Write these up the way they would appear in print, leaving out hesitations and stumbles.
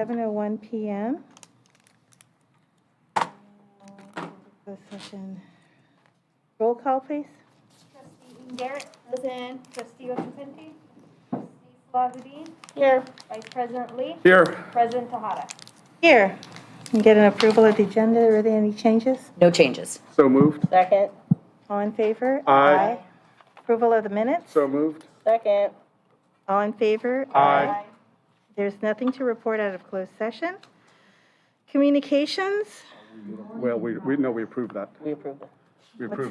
7:01 p.m. Closed session. Roll call, please. Trustee Garrett. Present. Trustee Oshipenti. Trustee Salahuddin. Here. Vice President Lee. Here. President Tejada. Here. Can get an approval of the agenda. Are there any changes? No changes. So moved. Second. All in favor? Aye. Approval of the minutes? So moved. Second. All in favor? Aye. There's nothing to report out of closed session. Communications? Well, we approved that. We approve it.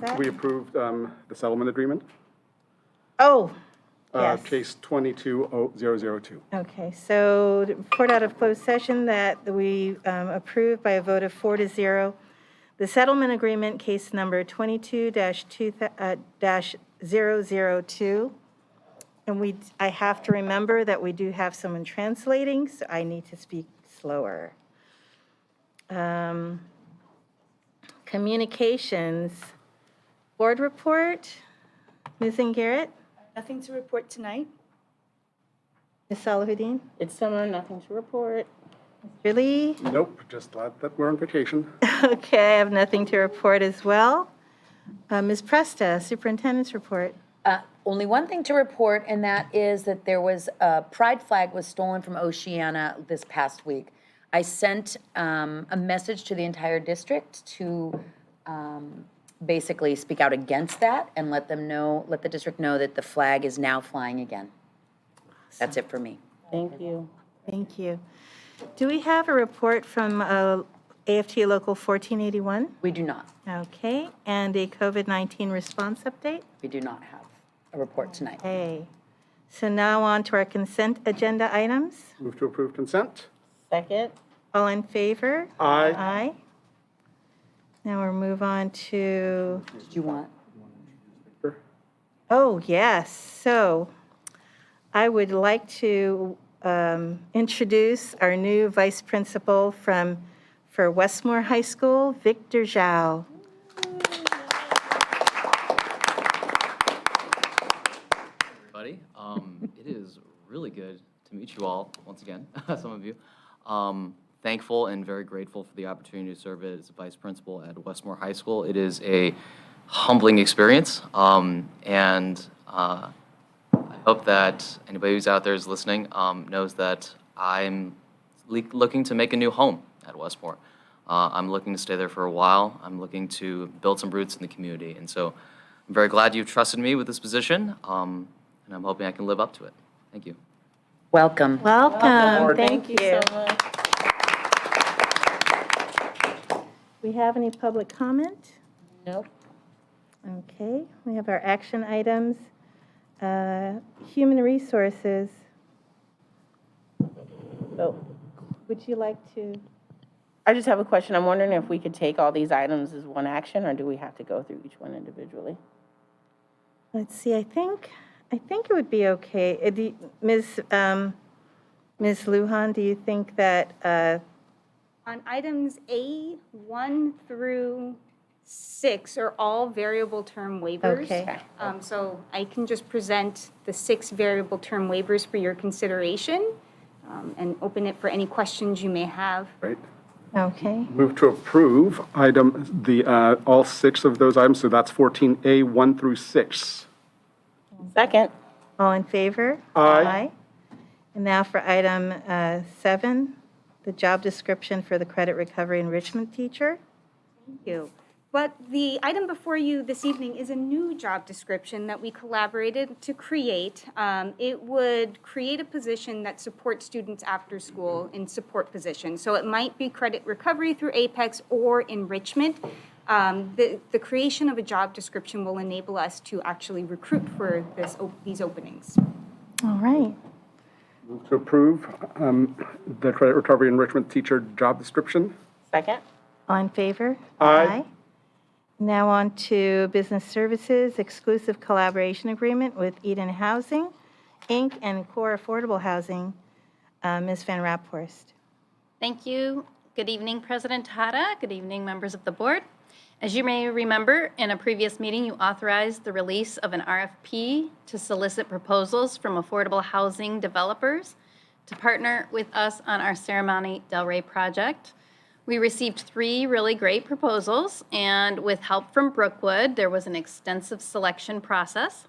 that? We approved the settlement agreement. Oh, yes. Case 220002. Okay, so to report out of closed session that we approved by a vote of 4-0, the settlement agreement, case number 22-002. And I have to remember that we do have someone translating, so I need to speak slower. Communications, board report, Ms. Garrett, Nothing to report tonight. Ms. Salahuddin, It's summer, nothing to report. Mr. Lee. Nope, just glad that we're on vacation. Okay, I have nothing to report as well. Ms. Presta, superintendent's report. Only one thing to report, and that is that there was a pride flag was stolen from Oceana this past week. I sent a message to the entire district to basically speak out against that and let the district know that the flag is now flying again. That's it for me. Thank you. Thank you. Do we have a report from AFT Local 1481? We do not. Okay, and a COVID-19 response update? We do not have a report tonight. Okay, so now on to our consent agenda items. Move to approve consent. Second. All in favor? Aye. Aye. Now we'll move on to, Did you want? oh, yes. So I would like to introduce our new vice principal for Westmore High School, Victor Zhao. Everybody. It is really good to meet you all once again, some of you. Thankful and very grateful for the opportunity to serve as a vice principal at Westmore High School. It is a humbling experience, and I hope that anybody who's out there is listening knows that I'm looking to make a new home at Westmore. I'm looking to stay there for a while. I'm looking to build some roots in the community, and so I'm very glad you've trusted me with this position, and I'm hoping I can live up to it. Thank you. Welcome. Welcome. Thank you. so much. We have any public comment? Nope. Okay, we have our action items. Human resources, So would you like to? I just have a question. I'm wondering if we could take all these items as one action, or do we have to go through each one individually? Let's see, I think it would be okay. Ms. Lujan, do you think that, On items A1 through 6 are all variable term waivers. Okay. So I can just present the 6 variable term waivers for your consideration and open it for any questions you may have. Right. okay, Move to approve all 6 of those items, so that's 14A, 1 through 6. Second. all in favor? Aye. And now for item 7, the job description for the credit recovery enrichment teacher. Thank you. But the item before you this evening is a new job description that we collaborated to create. It would create a position that supports students after school in support positions. So it might be credit recovery through Apex or enrichment. The creation of a job description will enable us to actually recruit for these openings. All right, Move to approve the credit recovery enrichment teacher job description. Second. all in favor? Aye. Now on to business services, exclusive collaboration agreement with Eden Housing, Inc. and Core Affordable Housing. Ms. Van Raphorst. Thank you. Good evening, President Tejada. Good evening, members of the board. As you may remember, in a previous meeting, you authorized the release of an RFP to solicit proposals from affordable housing developers to partner with us on our Ceremony Del Rey project. We received 3 really great proposals, and with help from Brookwood, there was an extensive selection process.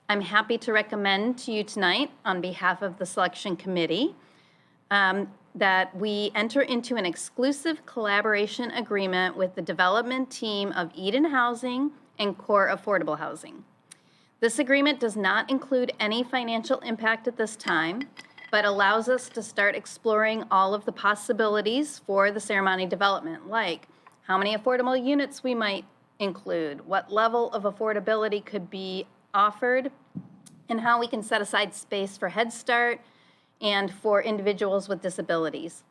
I'm happy to recommend to you tonight, on behalf of the selection committee, that we enter into an exclusive collaboration agreement with the development team of Eden Housing and Core Affordable Housing. This agreement does not include any financial impact at this time, but allows us to start exploring all of the possibilities for the Ceremony development, like how many affordable units we might include, what level of affordability could be offered, and how we can set aside space for Head Start and for individuals with disabilities.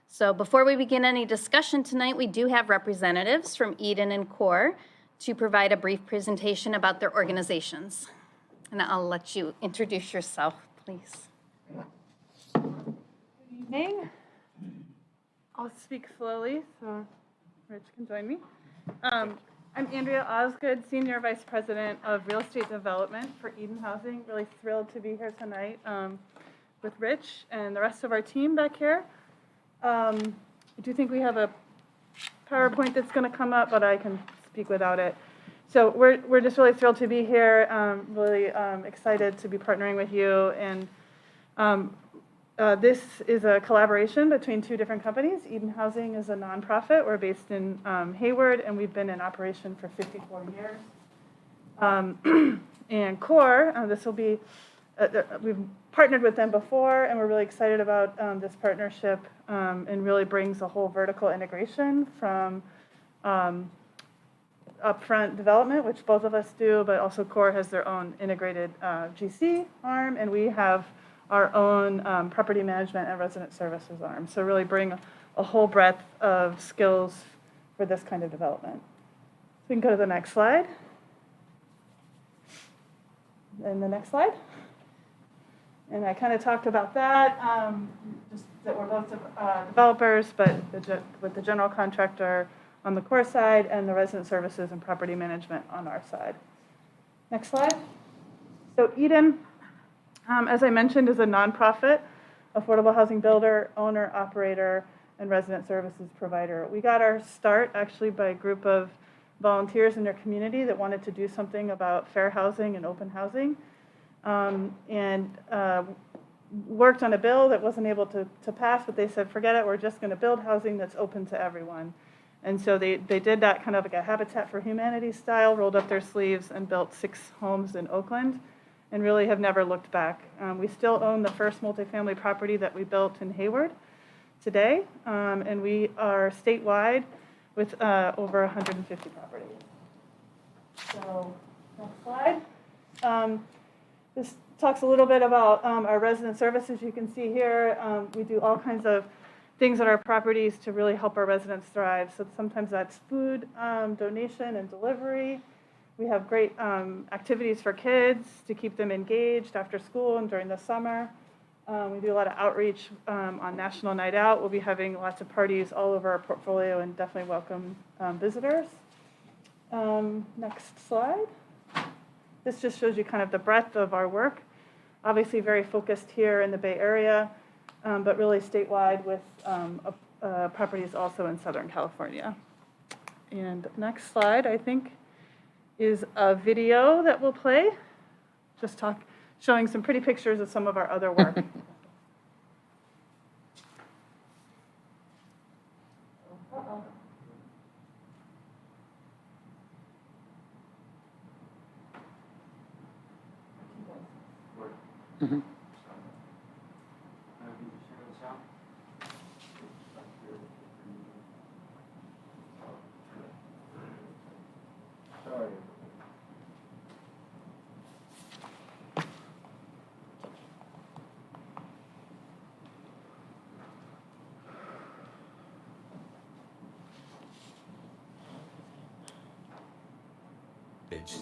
So before we begin any discussion tonight, we do have representatives from Eden and Core to provide a brief presentation about their organizations. And I'll let you introduce yourself, please. Good evening. I'll speak slowly so Rich can join me. I'm Andrea Osgood, Senior Vice President of Real Estate Development for Eden Housing. Really thrilled to be here tonight with Rich and the rest of our team back here. I do think we have a PowerPoint that's going to come up, but I can speak without it. So we're just really thrilled to be here, really excited to be partnering with you. And this is a collaboration between 2 different companies. Eden Housing is a nonprofit. We're based in Hayward, and we've been in operation for 54 years. And Core, this will be, we've partnered with them before, and we're really excited about this partnership, and really brings a whole vertical integration from upfront development, which both of us do, but also Core has their own integrated GC arm, and we have our own property management and resident services arm. So really bring a whole breadth of skills for this kind of development. So we can go to the next slide. And the next slide. And I kind of talked about that, just that we're both developers, but with the general contractor on the Core side and the resident services and property management on our side. Next slide. So Eden, as I mentioned, is a nonprofit, affordable housing builder, owner, operator, and resident services provider. We got our start actually by a group of volunteers in their community that wanted to do something about fair housing and open housing, and worked on a bill that wasn't able to pass, but they said, forget it, we're just going to build housing that's open to everyone. And so they did that kind of like a Habitat for Humanity style, rolled up their sleeves and built 6 homes in Oakland, and really have never looked back. We still own the first multifamily property that we built in Hayward today, and we are statewide with over 150 properties. So next slide. This talks a little bit about our resident services. You can see here, we do all kinds of things at our properties to really help our residents thrive. So sometimes that's food donation and delivery. We have great activities for kids to keep them engaged after school and during the summer. We do a lot of outreach on National Night Out. We'll be having lots of parties all over our portfolio and definitely welcome visitors. Next slide. This just shows you kind of the breadth of our work. Obviously very focused here in the Bay Area, but really statewide with properties also in Southern California. And next slide, I think, is a video that we'll play, just showing some pretty pictures of some of our other work.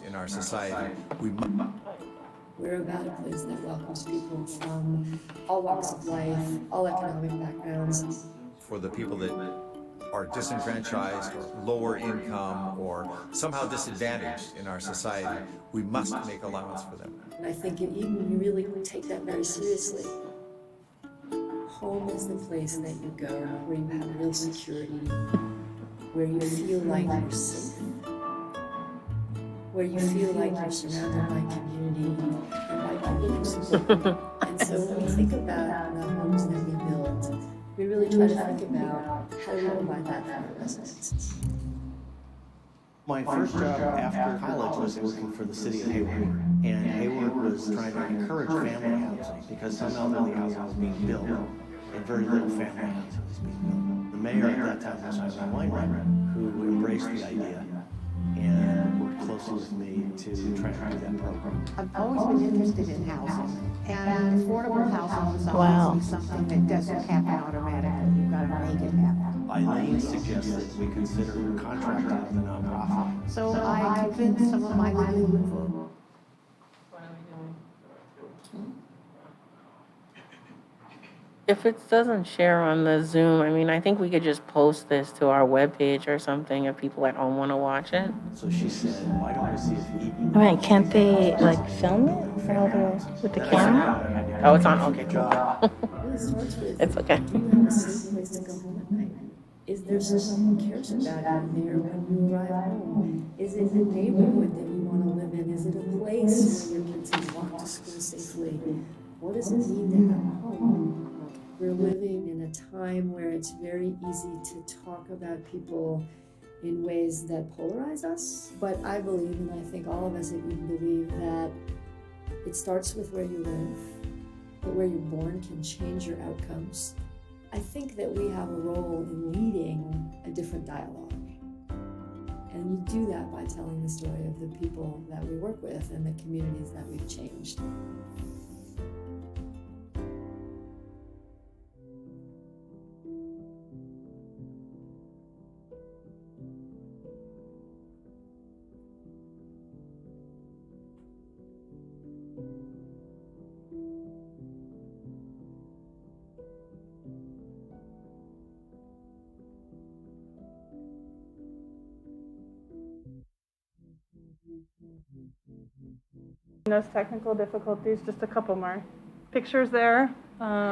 In our society, we're about a place that welcomes people from all walks of life, all economic backgrounds. For the people that are disenfranchised or lower income or somehow disadvantaged in our society, we must make allowance for them. And I think in Eden, we really take that very seriously. home is the place that you go where you have real security, where you feel like you're safe, where you feel like you're surrounded by community and by people who support you. And so when we think about the homes that we build, we really try to think about how do we provide that for our residents. My first job after college was working for the city of Hayward. And Hayward was trying to encourage family housing because some elderly housing was being built and very little family housing was being built. The mayor at that time was Eileen Weinreich, who embraced the idea and worked closely with me to try to do that program. I've always been interested in housing, and affordable housing is obviously something that doesn't happen automatically. You've got to make it happen. Eileen suggested we consider contracting with a nonprofit. So I convinced some of my women for. If it doesn't share on the Zoom, I mean, I think we could just post this to our webpage or something if people at home want to watch it. So she said, why don't we see if Eden... I mean, can't they like film it with the camera? Oh, it's on, okay, cool. It really starts with, It's okay. do you have a safe place to go home at night? Is there someone who cares about you there when you arrive home? Is it a neighborhood that you want to live in? Is it a place where your kids can walk to school safely? What does it mean to have a home? We're living in a time where it's very easy to talk about people in ways that polarize us. But I believe, and I think all of us at Eden believe, that it starts with where you live, but where you're born can change your outcomes. I think that we have a role in leading a different dialogue. And you do that by telling the story of the people that we work with and the communities that we've changed. Those technical difficulties, just a couple more pictures there. Great.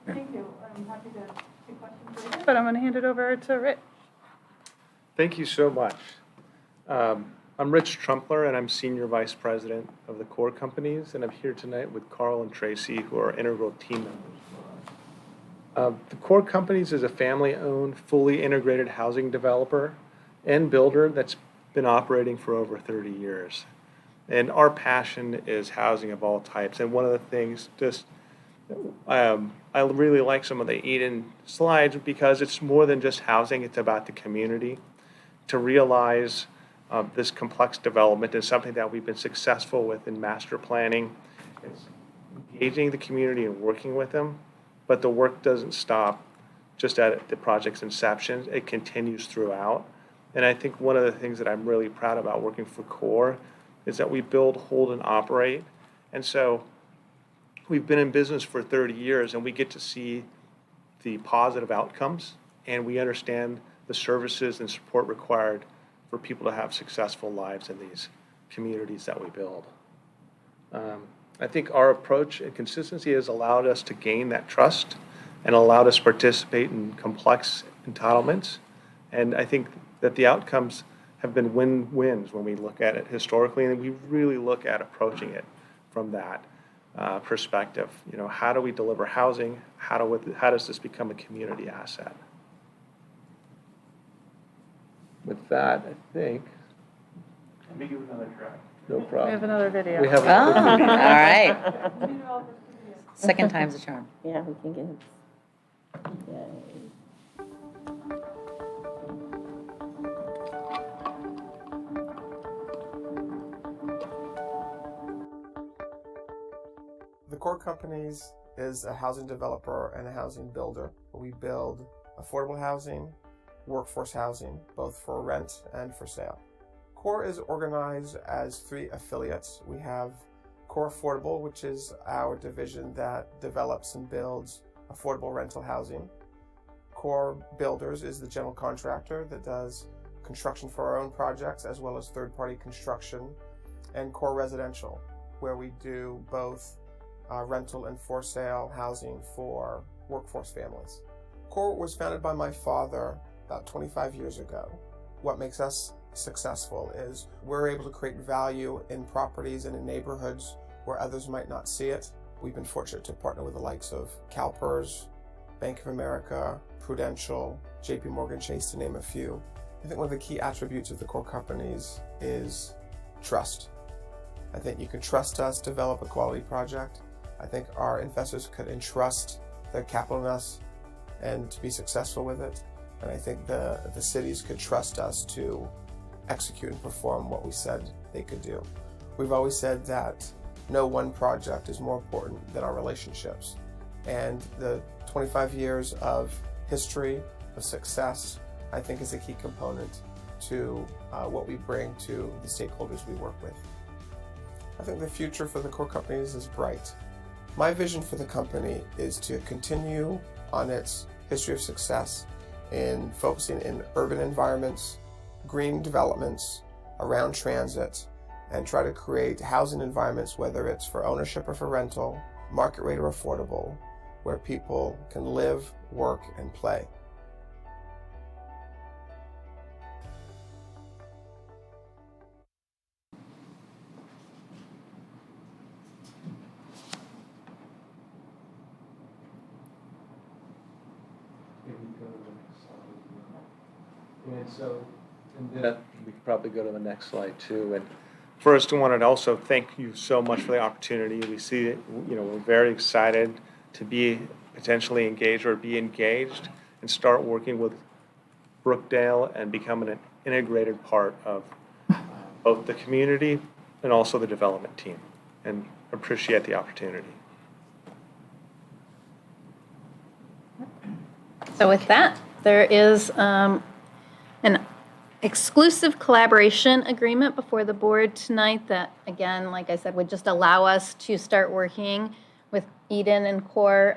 Thank you. I'm happy to take questions later, but I'm going to hand it over to Rich. Thank you so much. I'm Rich Trumpler, and I'm Senior Vice President of the Core Companies, and I'm here tonight with Carl and Tracy, who are integral team members. The Core Companies is a family-owned, fully integrated housing developer and builder that's been operating for over 30 years. And our passion is housing of all types. And one of the things, I really like some of the Eden slides because it's more than just housing, it's about the community. To realize this complex development is something that we've been successful with in master planning. It's engaging the community and working with them, but the work doesn't stop just at the project's inception. It continues throughout. And I think one of the things that I'm really proud about working for Core is that we build, hold, and operate. And so we've been in business for 30 years, and we get to see the positive outcomes, and we understand the services and support required for people to have successful lives in these communities that we build. I think our approach and consistency has allowed us to gain that trust and allowed us to participate in complex entitlements. And I think that the outcomes have been win-wins when we look at it historically, and we really look at approaching it from that perspective. You know, how do we deliver housing? How does this become a community asset? With that, I think. Let me give another try. No problem. We have another video. We have Oh, another video. all right. Second time's a charm. Yeah, we can get it. Yay. The Core Companies is a housing developer and a housing builder. We build affordable housing, workforce housing, both for rent and for sale. Core is organized as 3 affiliates. We have Core Affordable, which is our division that develops and builds affordable rental housing. Core Builders is the general contractor that does construction for our own projects as well as third-party construction. And Core Residential where we do both rental and for sale housing for workforce families. CORE was founded by my father about 25 years ago. What makes us successful is we're able to create value in properties and in neighborhoods where others might not see it. We've been fortunate to partner with the likes of CalPERS, Bank of America, Prudential, JP Morgan Chase, to name a few. I think one of the key attributes of the core companies is trust. I think you can trust us to develop a quality project. I think our investors could entrust their capital in us and to be successful with it. And I think the cities could trust us to execute and perform what we said they could do. We've always said that no one project is more important than our relationships. And the 25 years of history, of success, I think is a key component to what we bring to the stakeholders we work with. I think the future for the core companies is bright. My vision for the company is to continue on its history of success in focusing in urban environments, green developments around transit, and try to create housing environments, whether it's for ownership or for rental, market rate or affordable, where people can live, work, and play. And then we could probably go to the next slide too. And first, I wanted to also thank you so much for the opportunity. We see it, we're very excited to be potentially engaged or be engaged and start working with Brookdale and becoming an integrated part of both the community and also the development team, and appreciate the opportunity. So with that, there is an exclusive collaboration agreement before the board tonight that, again, like I said, would just allow us to start working with Eden and CORE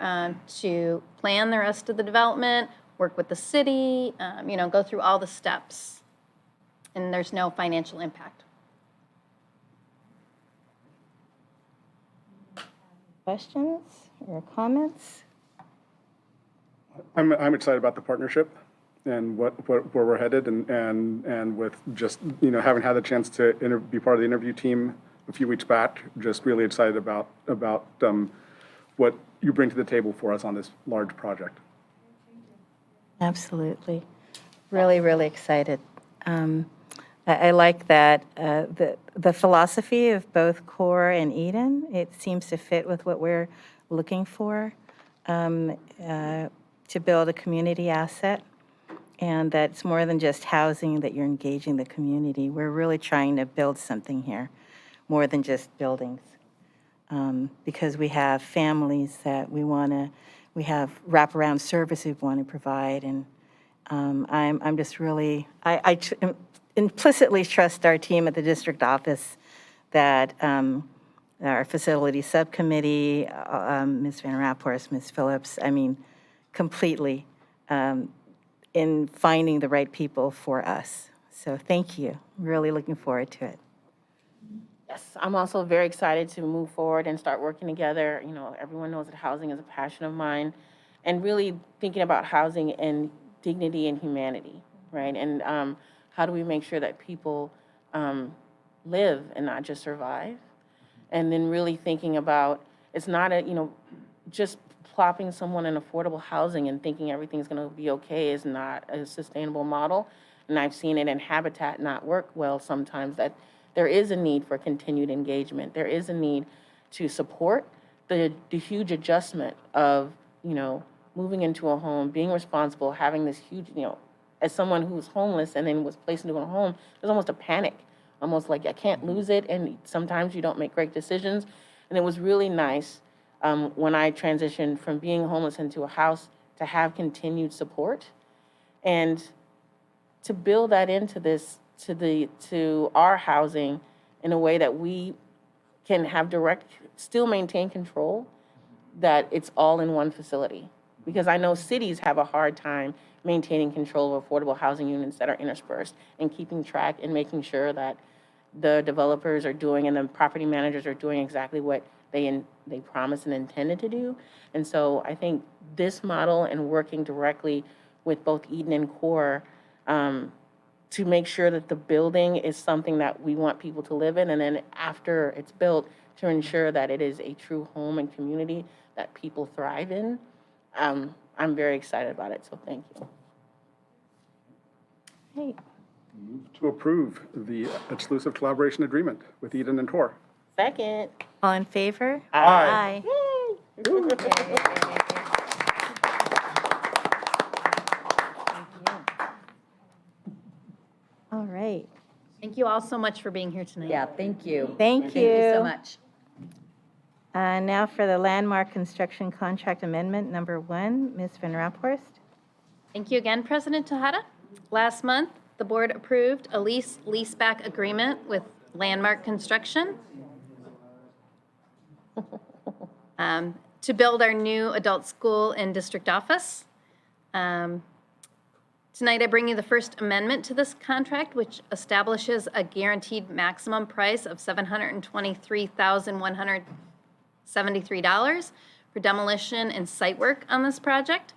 to plan the rest of the development, work with the city, go through all the steps. And there's no financial impact. Questions or comments? I'm excited about the partnership and where we're headed, and with just having had the chance to be part of the interview team a few weeks back, just really excited about what you bring to the table for us on this large project. Absolutely. Really, really excited. I like that the philosophy of both CORE and Eden, it seems to fit with what we're looking for to build a community asset, and that it's more than just housing, that you're engaging the community. We're really trying to build something here, more than just buildings, because we have families that we have wraparound services we want to provide, and I'm just really, I implicitly trust our team at the district office that our facility subcommittee, Ms. Van Rapport, Ms. Phillips, completely in finding the right people for us. So thank you. Really looking forward to it. Yes, I'm also very excited to move forward and start working together. Everyone knows that housing is a passion of mine, and really thinking about housing and dignity and humanity, right? And how do we make sure that people live and not just survive? And then really thinking about, it's not just plopping someone in affordable housing and thinking everything's going to be okay is not a sustainable model. And I've seen it in Habitat not work well sometimes, that there is a need for continued engagement. There is a need to support the huge adjustment of, moving into a home, being responsible, having this huge, as someone who's homeless and then was placed into a home, there's almost a panic, almost like I can't lose it. And sometimes you don't make great decisions. And it was really nice when I transitioned from being homeless into a house to have continued support, and to build that into this, to our housing in a way that we can have still maintain control, that it's all in one facility. Because I know cities have a hard time maintaining control of affordable housing units that are interspersed, and keeping track and making sure that the developers are doing and the property managers are doing exactly what they promised and intended to do. And so I think this model and working directly with both Eden and Core to make sure that the building is something that we want people to live in, and then after it's built, to ensure that it is a true home and community that people thrive in. I'm very excited about it, so thank you. Great. Move to approve the exclusive collaboration agreement with Eden and Core. Second. All in favor? Aye. All right. Thank you all so much for being here tonight. Yeah, thank you. Thank Thank you so you. much. Now for the landmark construction contract amendment number 1, Ms. Van Raphorst. Thank you again, President Tejada. Last month, the board approved a leaseback agreement with Landmark Construction to build our new adult school and district office. Tonight, I bring you the first amendment to this contract, which establishes a guaranteed maximum price of $723,173 for demolition and site work on this project.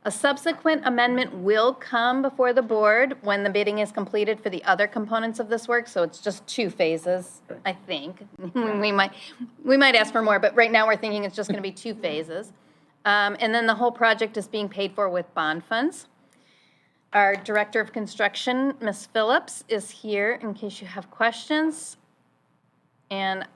A subsequent amendment will come before the board when the bidding is completed for the other components of this work, so it's just 2 phases, I think. We might ask for more, but right now we're thinking it's just going to be 2 phases. And then the whole project is being paid for with bond funds. Our Director of Construction, Ms. Phillips, is here in case you have questions. And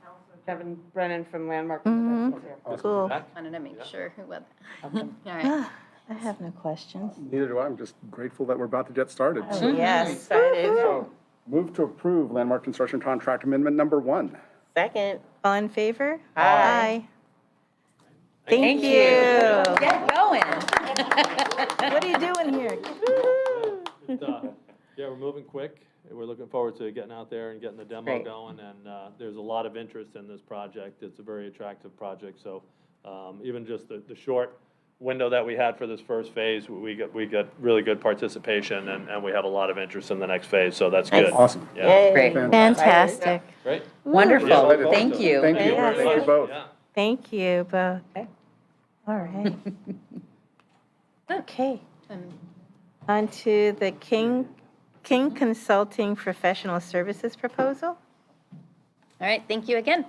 Kevin Brennan from Landmark. Cool. wanted to make sure who was. All right. I have no questions. Neither do I. I'm just grateful that we're about to get started. Yes, excited. Move to approve landmark construction contract amendment number 1. Second. All in favor? Aye. Thank you. Get going. What are you doing here? Yeah, we're moving quick. We're looking forward to getting out there and getting the demo Great. going, and there's a lot of interest in this project. It's a very attractive project, so even just the short window that we had for this first phase, we got really good participation, and we have a lot of interest in the next phase, so that's good. Awesome. Yeah. Great. Fantastic. Great. Wonderful. Excited. Thank you. Thank you. Yes. Thank you both. Yeah. Thank you both. All right. Okay. On to the King Consulting Professional Services proposal. All right, thank you again.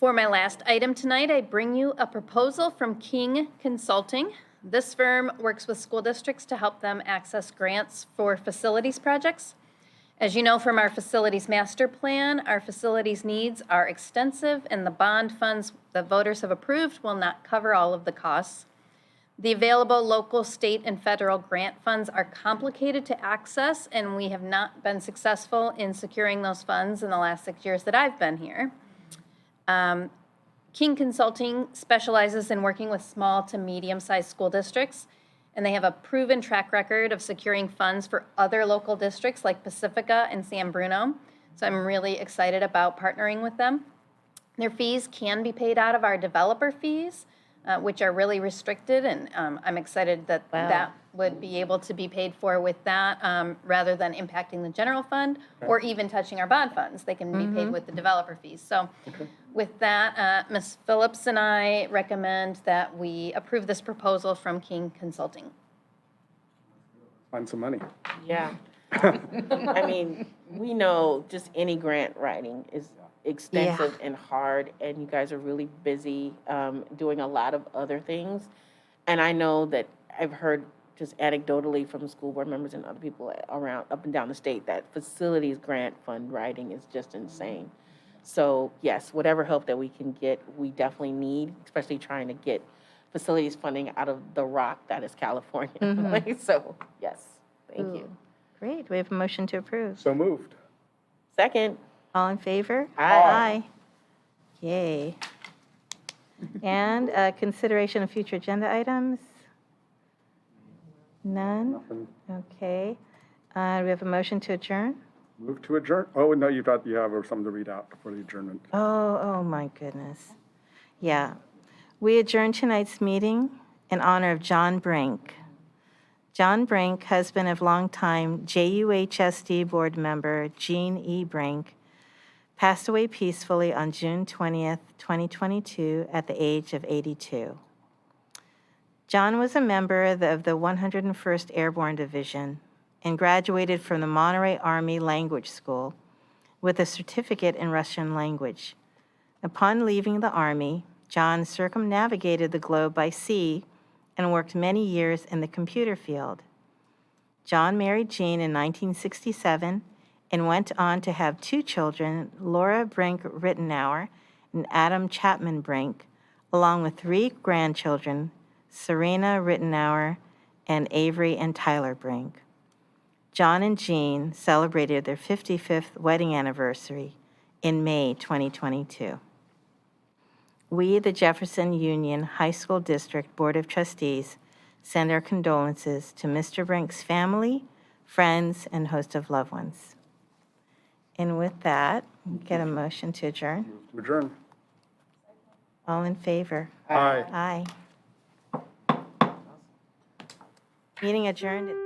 For my last item tonight, I bring you a proposal from King Consulting. This firm works with school districts to help them access grants for facilities projects. As you know from our facilities master plan, our facilities needs are extensive, and the bond funds that voters have approved will not cover all of the costs. The available local, state, and federal grant funds are complicated to access, and we have not been successful in securing those funds in the last 6 years that I've been here. King Consulting specializes in working with small to medium-sized school districts, and they have a proven track record of securing funds for other local districts like Pacifica and San Bruno. So I'm really excited about partnering with them. Their fees can be paid out of our developer fees, which are really restricted, and I'm excited that that would be able to be paid for with that rather than impacting the general fund or even touching our bond funds. They can be paid with the developer fees. So with that, Ms. Phillips and I recommend that we approve this proposal from King Consulting. Find some money. Yeah. I mean, we know just any grant writing is extensive and hard, and you guys are really busy doing a lot of other things. And I know that I've heard just anecdotally from school board members and other people around, up and down the state, that facilities grant fund writing is just insane. So yes, whatever help that we can get, we definitely need, especially trying to get facilities funding out of the rock that is California. So yes, thank you. Great. We have a motion to approve. So moved. Second. All in favor? Aye. Yay. And consideration of future agenda items? None? Nothing. Okay. We have a motion to adjourn? Move to adjourn. Oh, no, you have something to read out for the adjournment. Oh my goodness. Yeah. We adjourn tonight's meeting in honor of John Brink. John Brink, husband of longtime JUHSD board member Jean E. Brink, passed away peacefully on June 20th, 2022, at the age of 82. John was a member of the 101st Airborne Division and graduated from the Monterey Army Language School with a certificate in Russian language. Upon leaving the Army, John circumnavigated the globe by sea and worked many years in the computer field. John married Jean in 1967 and went on to have 2 children, Laura Brink Rittenauer and Adam Chapman Brink, along with 3 grandchildren, Serena Rittenauer and Avery and Tyler Brink. John and Jean celebrated their 55th wedding anniversary in May 2022. We, the Jefferson Union High School District Board of Trustees, send our condolences to Mr. Brink's family, friends, and host of loved ones. And with that, get a motion to adjourn. Adjourn. All in favor? Aye. Aye. Meeting adjourned at